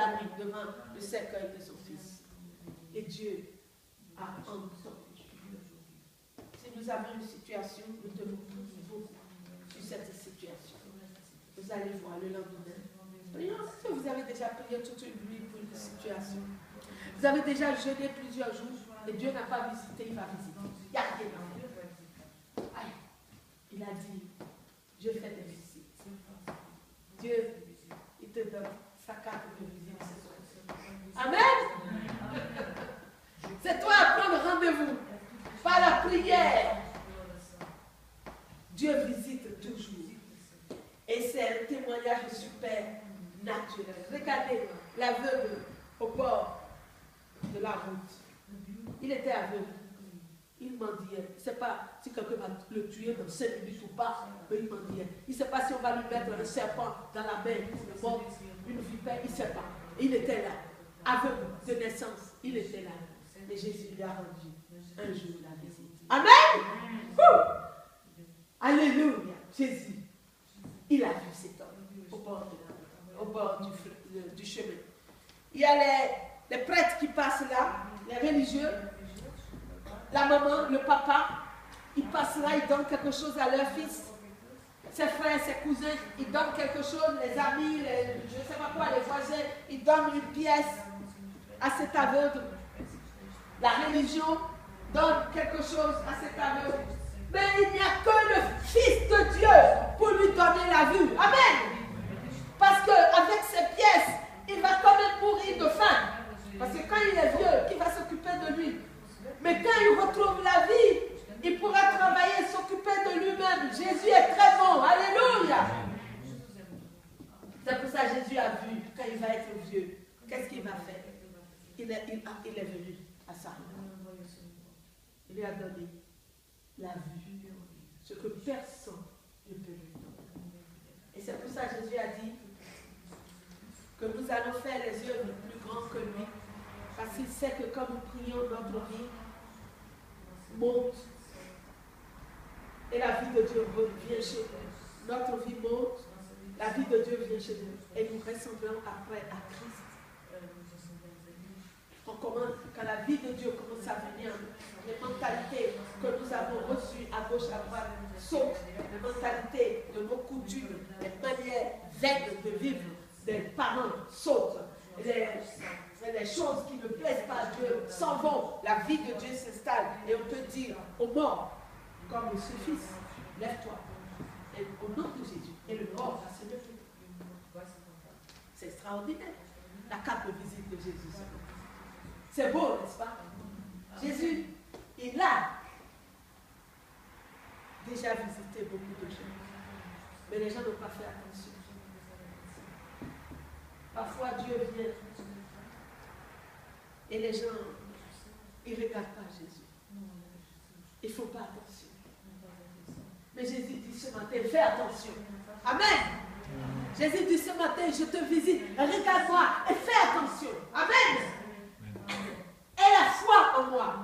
la nuit devant le cercueil de son fils. Et Dieu a entendu. Si nous avons une situation, nous devons prier beaucoup sur cette situation. Vous allez voir le lendemain. Prions, si vous avez déjà prié toute une nuit pour une situation. Vous avez déjà jeûné plusieurs jours et Dieu n'a pas visité, il va visiter. Il n'y a rien à faire. Il a dit, je fais des visites. Dieu, il te donne sa carte de visite ce soir. Amen. C'est toi à prendre rendez-vous par la prière. Dieu visite toujours. Et c'est un témoignage super naturel. Regardez l'aveugle au bord de la route. Il était aveugle. Il mendiait. Il ne sait pas si quelqu'un va le tuer dans 5 minutes ou pas, mais il mendiait. Il ne sait pas si on va lui mettre un serpent dans la main pour le mordre, une vipère, il ne sait pas. Et il était là, aveugle de naissance. Il était là. Et Jésus lui a rendu un jour la visite. Amen. Alléluia. Jésus, il a vu cet homme au bord du chemin. Il y a les prêtres qui passent là, les religieux, la maman, le papa, ils passent là, ils donnent quelque chose à leur fils. Ses frères, ses cousins, ils donnent quelque chose, les amis, je ne sais pas quoi, les voisins, ils donnent une pièce à cet aveugle. La religion donne quelque chose à cet aveugle. Mais il n'y a que le Fils de Dieu pour lui donner la vue. Amen. Parce qu'avec ces pièces, il va quand même mourir de faim. Parce que quand il est vieux, qui va s'occuper de lui? Mais quand il retrouve la vie, il pourra travailler, s'occuper de lui-même. Jésus est très bon. Alléluia. C'est pour ça que Jésus a vu, quand il va être vieux, qu'est-ce qu'il va faire? Il est venu à sa mort. Il lui a donné la vue, ce que personne ne peut lui donner. Et c'est pour ça que Jésus a dit que nous allons faire les œuvres plus grandes que lui, parce qu'il sait que quand nous prions, notre vie monte et la vie de Dieu vient chez nous. Notre vie monte, la vie de Dieu vient chez nous et nous ressemblons après à Christ. Quand la vie de Dieu commence à venir, les mentalités que nous avons reçues à gauche, à droite sautent, les mentalités de nos coutumes, les manières vaines de vivre des parents sautent, les choses qui ne plaisent pas à Dieu s'en vont, la vie de Dieu s'installe et on peut dire aux morts, comme ce fils, lève-toi, et au nom de Jésus, et le mort va se lever. C'est extraordinaire, la carte de visite de Jésus. C'est beau, n'est-ce pas? Jésus, il a déjà visité beaucoup de gens. Mais les gens n'ont pas fait attention. Parfois, Dieu vient et les gens, ils ne regardent pas Jésus. Ils ne font pas attention. Mais Jésus dit ce matin, fais attention. Amen. Jésus dit ce matin, je te visite, regarde-moi et fais attention. Amen. Et la foi en moi,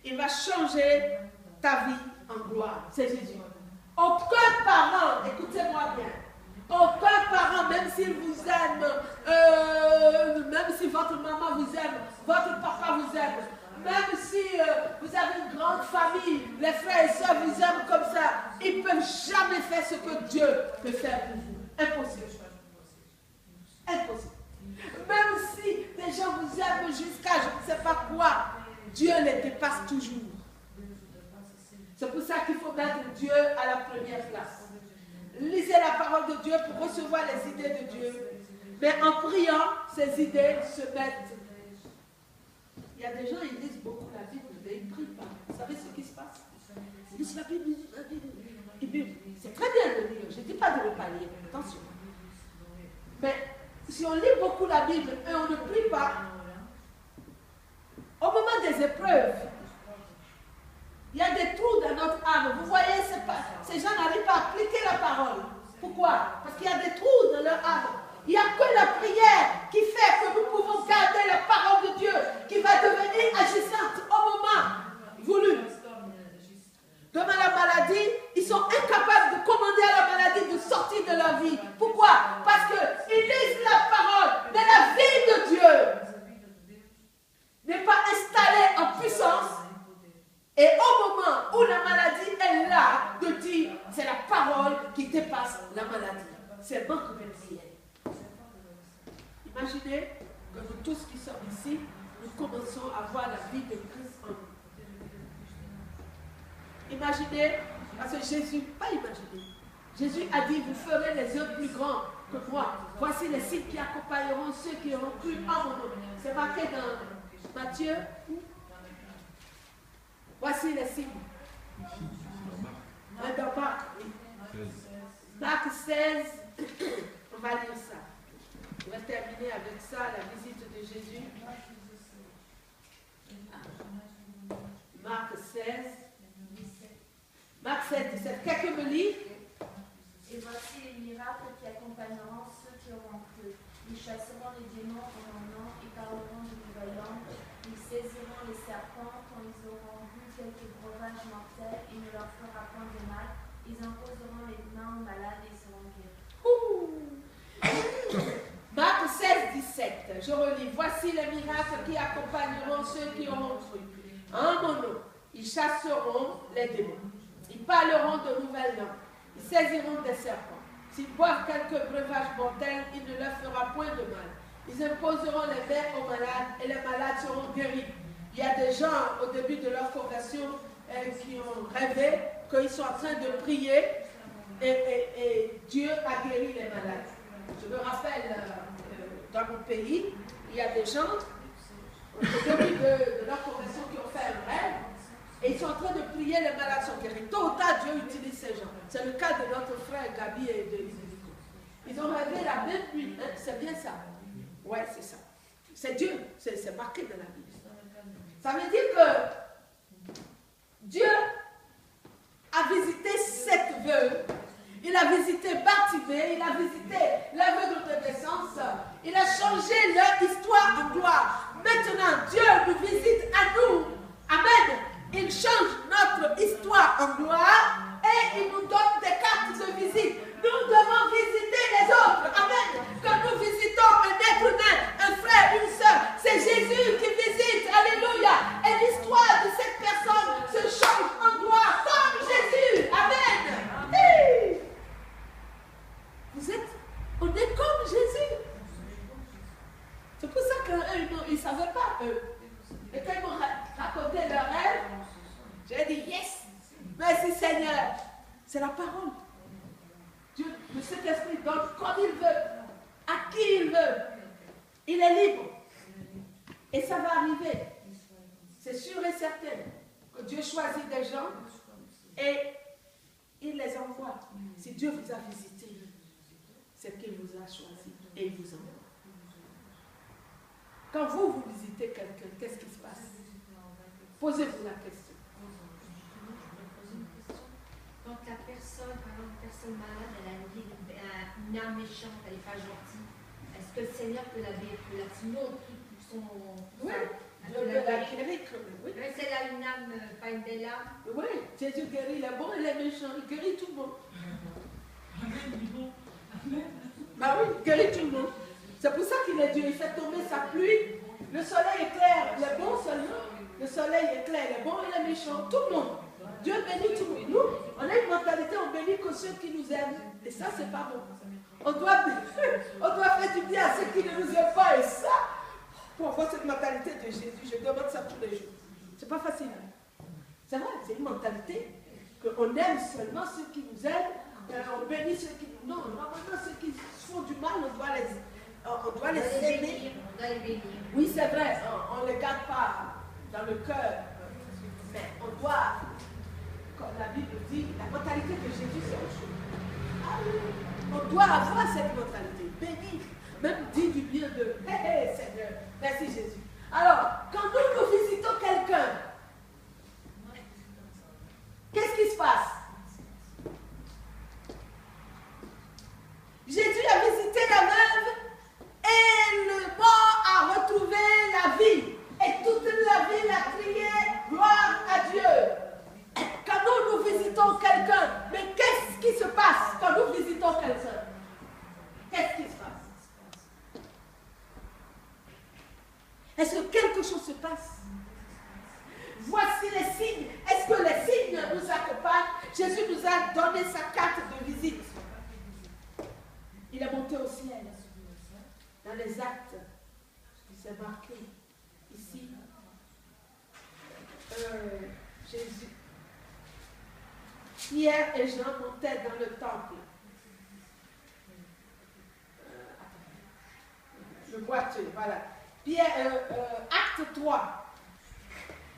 il va changer ta vie en gloire. C'est Jésus. Aucun parent, écoutez-moi bien, aucun parent, même s'il vous aime, même si votre maman vous aime, votre papa vous aime, même si vous avez une grande famille, les frères et sœurs vous aiment comme ça, ils ne peuvent jamais faire ce que Dieu peut faire pour vous. Impossible. Impossible. Même si les gens vous aiment jusqu'à je ne sais pas quoi, Dieu les dépasse toujours. C'est pour ça qu'il faut mettre Dieu à la première place. Lisez la parole de Dieu pour recevoir les idées de Dieu. Mais en priant, ces idées se mettent. Il y a des gens, ils lisent beaucoup la Bible, mais ils ne prient pas. Vous savez ce qui se passe? Ils lisent la Bible, c'est très bien de lire. Je ne dis pas de ne pas lire, attention. Mais si on lit beaucoup la Bible et on ne prie pas, au moment des épreuves, il y a des trous dans notre âme. Vous voyez, ces gens n'arrivent pas à appliquer la parole. Pourquoi? Parce qu'il y a des trous dans leur âme. Il n'y a que la prière qui fait que nous pouvons garder la parole de Dieu qui va devenir agissante au moment voulu. Devant la maladie, ils sont incapables de commander à la maladie de sortir de leur vie. Pourquoi? Parce qu'ils lisent la parole c'est manque de prière. Imaginez que nous tous qui sommes ici, nous commençons à voir la vie de Christ en nous. Imaginez, parce que Jésus, pas imaginer, Jésus a dit, vous ferez les œuvres plus grands que moi. Voici les signes qui accompagneront ceux qui auront cru en mon nom. C'est marqué dans Matthieu. Voici les signes. Dans Marc, Marc 16, on va lire ça. On va terminer avec ça, la visite de Jésus. Marc 16. Marc 7, 17. Quelqu'un me lit? Et voici les miracles qui accompagneront ceux qui auront cru. Ils chasseront les démons en mon nom, ils parleront de nouvelles langues, ils saisiront les serpents quand ils auront bu quelques breuvages mortels, il ne leur fera point de mal, ils imposeront les mains aux malades et ils seront guéris. Marc 16, 17. Je relis. Voici les miracles qui accompagneront ceux qui auront cru. En mon nom, ils chasseront les démons. Ils parleront de nouvelles langues. Ils saisiront des serpents. S'ils boivent quelques breuvages mortels, il ne leur fera point de mal. Ils imposeront les mains aux malades et les malades seront guéris. Il y a des gens au début de leur conversion qui ont rêvé qu'ils sont en train de prier et Dieu a guéri les malades. Je me rappelle, dans mon pays, il y a des gens au début de leur conversion qui ont fait un rêve. Et ils sont en train de prier, les malades sont guéris. Tôt ou tard, Dieu utilise ces gens. C'est le cas de notre frère Gabi et de Isilico. Ils ont rêvé la même nuit. Hein? C'est bien ça. Ouais, c'est ça. C'est Dieu. C'est marqué dans la Bible. Ça veut dire que Dieu a visité cette veuve. Il a visité Bartimée. Il a visité l'aveugle de naissance. Il a changé leur histoire en gloire. Maintenant, Dieu nous visite à nous. Amen. Il change notre histoire en gloire et il nous donne des cartes de visite. Nous devons visiter les autres. Amen. Quand nous visitons un être humain, un frère, une soeur, c'est Jésus qui visite. Alléluia. Et l'histoire de cette personne se change en gloire comme Jésus. Amen. Hey. On est comme Jésus. C'est pour ça qu'eux, ils ne savaient pas, eux. Et quand ils m'ont raconté leur rêve, j'ai dit, yes, merci Seigneur. C'est la parole. Dieu, le Saint-Esprit donne comme il veut, à qui il veut. Il est libre. Et ça va arriver. C'est sûr et certain que Dieu choisit des gens et il les envoie. Si Dieu vous a visité, c'est qu'il vous a choisi et il vous envoie. Quand vous visitez quelqu'un, qu'est-ce qui se passe? Posez-vous la question. Quand la personne, par exemple, une personne malade, elle a une âme méchante, elle n'est pas gentille, est-ce que le Seigneur peut la guérir, sinon son... Oui, oui. Si elle a une âme, pas une belle âme. Oui, Jésus guérit les bons et les méchants, il guérit tout le monde. Bah oui, il guérit tout le monde. C'est pour ça qu'il est Dieu, il fait tomber sa pluie, le soleil éclaire les bons seulement, le soleil éclaire les bons et les méchants, tout le monde. Dieu bénit tout le monde. Nous, on a une mentalité, on bénit que ceux qui nous aiment. Et ça, c'est pas bon. On doit faire du bien à ceux qui ne nous aiment pas. Et ça, pour avoir cette mentalité de Jésus, je demande ça tous les jours. C'est pas facile. C'est vrai, c'est une mentalité qu'on aime seulement ceux qui nous aiment. On bénit ceux qui nous... Non, normalement, ceux qui font du mal, on doit les aimer. Oui, c'est vrai, on ne les garde pas dans le cœur. Mais on doit, comme la Bible dit, la mentalité de Jésus, c'est autre chose. Ah oui, on doit avoir cette mentalité. Béni, même dit du bien de hé, Seigneur, merci Jésus. Alors, quand nous visitons quelqu'un, qu'est-ce qui se passe? Jésus a visité la veuve et le mort a retrouvé la vie. Et toute la ville a crié gloire à Dieu. Quand nous visitons quelqu'un, mais qu'est-ce qui se passe quand nous visitons quelqu'un? Qu'est-ce qui se passe? Est-ce que quelque chose se passe? Voici les signes. Est-ce que les signes nous accompagnent? Jésus nous a donné sa carte de visite. Il est monté au ciel. Dans les actes, c'est marqué ici. Jésus. Pierre et Jean montaient dans le temple. Le boiteux, voilà. Acte 3.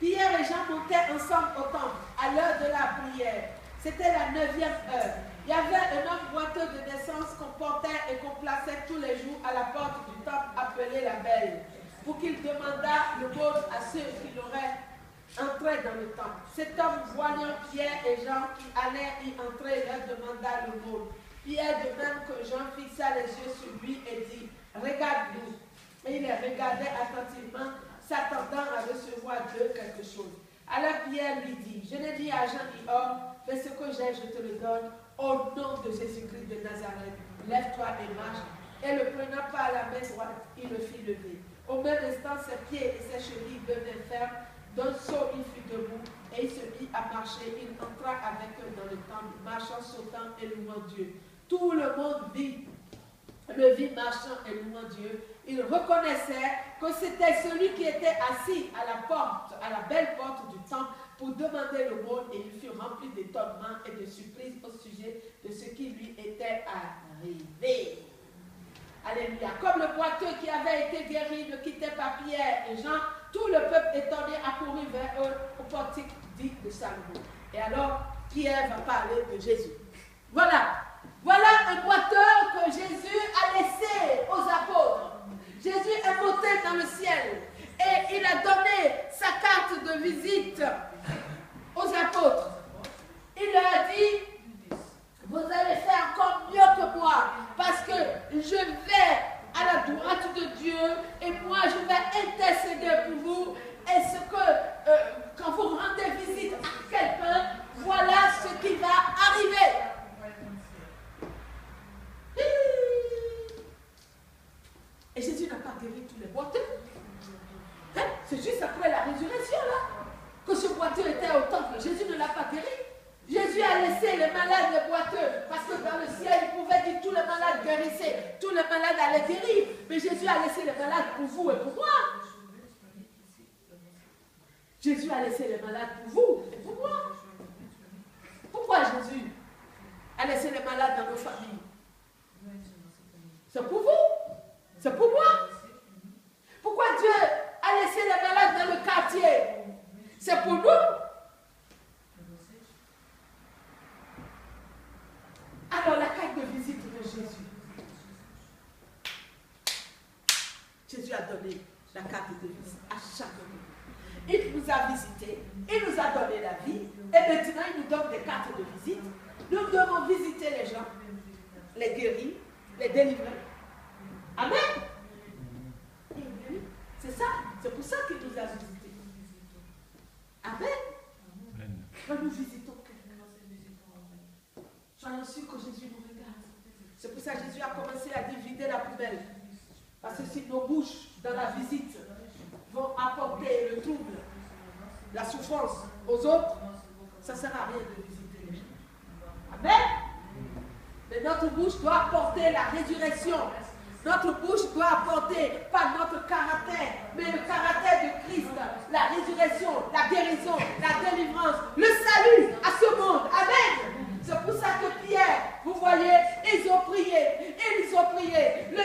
Pierre et Jean montaient ensemble au temple à l'heure de la prière. C'était la 9e heure. Il y avait un homme boiteux de naissance qu'on portait et qu'on plaçait tous les jours à la porte du temple appelé la Belle, pour qu'il demandât le l'aumône à ceux qui l'auraient entré dans le temple. Cet homme, voyant Pierre et Jean qui allaient y entrer, leur demanda l'aumône. Pierre, de même que Jean, fixa les yeux sur lui et dit, regarde-nous. Et il les regardait attentivement, s'attendant à recevoir d'eux quelque chose. Alors Pierre lui dit, je n'ai dit à Jean ni homme, mais ce que j'ai, je te le donne, au nom de Jésus-Christ de Nazareth. Lève-toi et marche. Et le prenant par la main droite, il le fit lever. Au même instant, ses pieds et ses chevilles devenaient fermes. D'un saut, il fut debout et il se mit à marcher. Il entra avec eux dans le temple, marchant, sautant et louant Dieu. Tout le monde le vit marchant et louant Dieu. Il reconnaissait que c'était celui qui était assis à la porte, à la belle porte du temple, pour demander l'aumône, et il fut rempli d'étonnement et de surprise au sujet de ce qui lui était arrivé. Alléluia. Comme le boiteux qui avait été guéri ne quittait pas Pierre et Jean, tout le peuple étonné accourut vers eux au portique dit de Salomon. Et alors, Pierre va parler de Jésus. Voilà un boiteux que Jésus a laissé aux apôtres. Jésus est monté dans le ciel et il a donné sa carte de visite aux apôtres. Il leur a dit, vous allez faire encore mieux que moi, parce que je vais à la droite de Dieu et moi je vais intercéder pour vous. Et ce que, quand vous rendez visite à quelqu'un, voilà ce qui va arriver. Et Jésus n'a pas guéri tous les boiteux. Hein? C'est juste après la résurrection là que ce boiteux était au temple. Jésus ne l'a pas guéri. Jésus a laissé les malades, les boiteux, parce que dans le ciel, il pouvait dire tous les malades guérissaient, tous les malades allaient guérir. Mais Jésus a laissé les malades pour vous et pour moi. Jésus a laissé les malades pour vous et pour moi. Pourquoi Jésus a laissé les malades dans nos familles? C'est pour vous. C'est pour moi. Pourquoi Dieu a laissé les malades dans le quartier? C'est pour nous. Alors la carte de visite de Jésus. Jésus a donné la carte de visite à chacun. Il nous a visités, il nous a donné la vie, et maintenant il nous donne des cartes de visite. Nous devons visiter les gens, les guérir, les délivrer. Amen. C'est ça, c'est pour ça qu'il nous a visités. Amen. Quand nous visitons quelqu'un, soyons sûrs que Jésus nous regarde. C'est pour ça que Jésus a commencé à divider la poubelle. Parce que si nos bouches, dans la visite, vont apporter le trouble, la souffrance aux autres, ça ne sert à rien de visiter les gens. Amen. Mais notre bouche doit apporter la résurrection. Notre bouche doit apporter, pas notre caractère, mais le caractère de Christ, la résurrection, la guérison, la délivrance, le salut à ce monde. Amen. C'est pour ça que Pierre, vous voyez, ils ont prié. Le